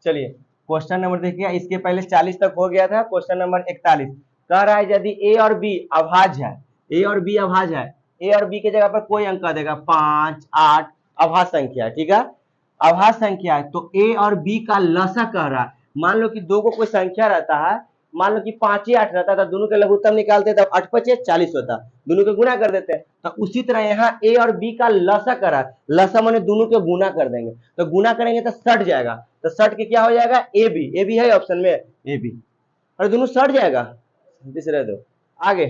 चलिए question number देखिए, इसके पहले 40 तक हो गया था। क्वेश्चन नंबर 41 कह रहा है यदि ए और बी अभाज्य है, ए और बी अभाज्य है, ए और बी के जगह पर कोई अंक देगा 5, 8 अभाज्य संख्या है, ठीक है, अभाज्य संख्या है, तो ए और बी का लसा कह रहा है। मान लो कि दो को कोई संख्या रहता है, मान लो कि 5 ही 8 रहता था, दोनों के लघुत्तम निकालते तब 8 5 40 होता, दोनों के गुना कर देते हैं। तो उसी तरह यहाँ ए और बी का लसा करा, लसा माने दोनों के गुना कर देंगे, तो गुना करेंगे तो सट जाएगा, तो सट के क्या हो जाएगा ए बी, ए बी है ऑप्शन में ए बी, और दोनों सट जाएगा। रह दो आगे,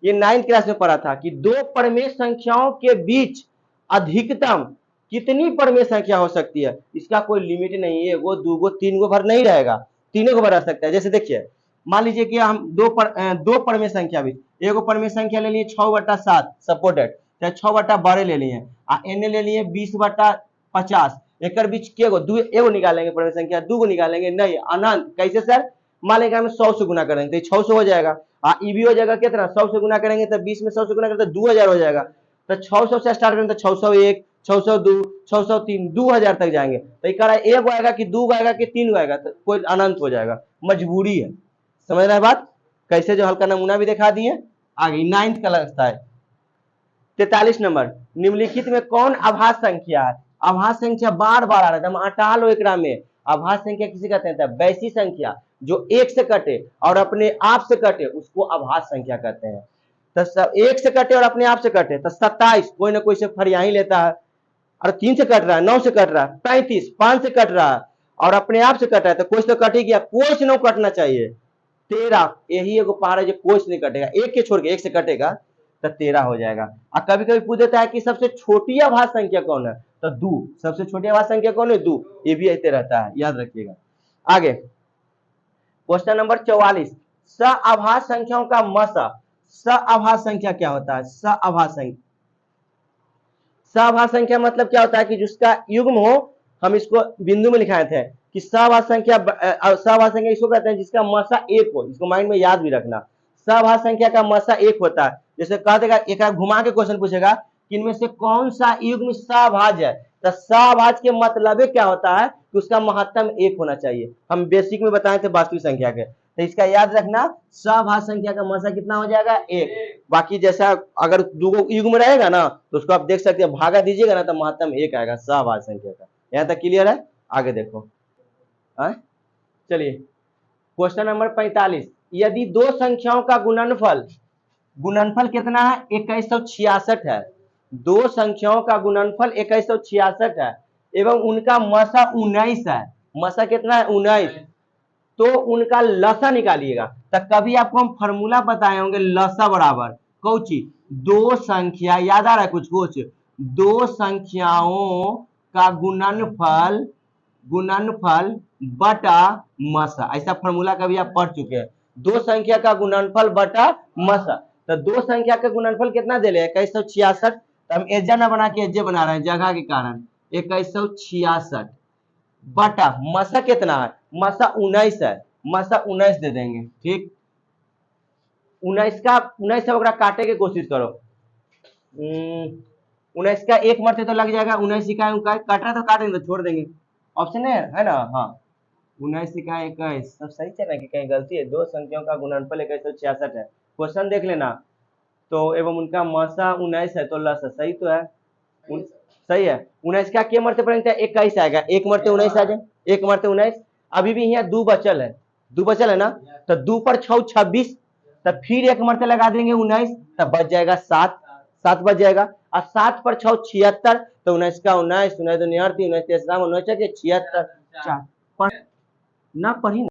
ये 9th क्लास में पढ़ा था कि दो परमेय संख्याओं के बीच अधिकतम कितनी परमेय संख्या हो सकती है, इसका कोई लिमिट नहीं है, वो दो गो तीन गो भर नहीं रहेगा, तीनों को भर रह सकता है। जैसे देखिए मान लीजिए कि हम दो परमेय संख्या भी, एगो परमेय संख्या ले लिए 6/7 सपोर्टेड, चाहे 6/12 ले लिए, एन ले लिए 20/50, एक बीच के गो दो एगो निकालेंगे परमेय संख्या, दो गो निकालेंगे नहीं अनंत, कैसे सर, मान लेंगे हम 100 से गुना करेंगे तो 600 हो जाएगा, ई भी हो जाएगा कितना, 100 से गुना करेंगे तो 20 में 100 से गुना करेंगे तो 2000 हो जाएगा, तो 600 से स्टार्ट करेंगे तो 601, 602, 603, 2000 तक जाएंगे। तो एक गो आएगा कि दो गो आएगा कि तीन गो आएगा, तो कोई अनंत हो जाएगा, मजबूरी है, समझ रहे हैं बात, कैसे जो हल्का नमूना भी दिखा दिए। आगे 9th का लगता है 43 नंबर, निम्नलिखित में कौन अभाज्य संख्या है, अभाज्य संख्या बार बार आ रहा है, हम हटा लो एकरा में, अभाज्य संख्या किसी कहते हैं, वैसी संख्या जो एक से कटे और अपने आप से कटे उसको अभाज्य संख्या कहते हैं। तो एक से कटे और अपने आप से कटे, तो 27 कोई ना कोई से फरिया ही लेता है, और 3 से कट रहा है, 9 से कट रहा है, 35 5 से कट रहा है और अपने आप से कटा है, तो कोई तो कट ही गया, कोई से नहीं कटना चाहिए। 13 यही एगो पार है जो कोई से नहीं कटेगा, एक के छोड़ के एक से कटेगा तो 13 हो जाएगा। और कभी कभी पूछ देता है कि सबसे छोटी अभाज्य संख्या कौन है, तो 2, सबसे छोटी अभाज्य संख्या कौन है, 2, ये भी ऐसे रहता है, याद रखिएगा। आगे क्वेश्चन नंबर 44, सअभाज्य संख्याओं का मसा, सअभाज्य संख्या क्या होता है, सअभाज्य संख्या, सअभाज्य संख्या मतलब क्या होता है कि जिसका युग्म हो, हम इसको बिंदु में लिखाए थे कि सअभाज्य संख्या, सअभाज्य संख्या इसको कहते हैं जिसका मसा एक हो, इसको माइंड में याद भी रखना, सअभाज्य संख्या का मसा एक होता है। जैसे कह देगा, एक घुमा के क्वेश्चन पूछेगा कि इनमें से कौन सा युग्म सअभाज्य है, तो सअभाज्य के मतलब क्या होता है कि उसका महत्तम एक होना चाहिए, हम बेसिक में बताए थे वास्तविक संख्या के, तो इसका याद रखना, सअभाज्य संख्या का मसा कितना हो जाएगा, एक। बाकी जैसा अगर दो युग्म रहेगा ना तो उसको आप देख सकते हैं, भागा दीजिएगा ना तो महत्तम एक आएगा सअभाज्य संख्या का। यहाँ तक क्लियर है, आगे देखो। चलिए क्वेश्चन नंबर 45, यदि दो संख्याओं का गुणनफल, गुणनफल कितना है, 2166 है, दो संख्याओं का गुणनफल 2166 है एवं उनका मसा 19 है, मसा कितना है 19, तो उनका लसा निकालिएगा। तो कभी आपको हम फॉर्मूला बताए होंगे, लसा बराबर कौची, दो संख्या, याद आ रहा है कुछ, दो संख्याओं का गुणनफल, गुणनफल बटा मसा, ऐसा फॉर्मूला कभी आप पढ़ चुके हैं, दो संख्या का गुणनफल बटा मसा। तो दो संख्या का गुणनफल कितना दे रहे, 2166, तो हम एजा ना बना के एजे बना रहे हैं जगह के कारण, 2166 बटा मसा कितना है, मसा 19 है, मसा 19 दे देंगे, ठीक, 19 से काटे की कोशिश करो, 19 का एक मरते तो लग जाएगा, 19 इकाई काट रहा तो काटेंगे तो छोड़ देंगे, ऑप्शन है ना, हाँ 19 इकाई 21, सब सही चल रहा है कि कहीं गलती है, दो संख्याओं का गुणनफल 2166 है, क्वेश्चन देख लेना, तो एवं उनका मसा 19 है, तो लसा सही तो है, सही है, 19 का के मरते पड़ेंगे 21 आएगा, एक मरते 19 आ जाए, एक मरते 19, अभी भी यहाँ दो बचल है, दो बचल है ना, तो 2 पर 6 26, तो फिर एक मरते लगा देंगे 19, तब बच जाएगा 7, 7 बच जाएगा, और 7 पर 6 76, तो 19 का 19, 19 तो 19 76 ना पढ़ी।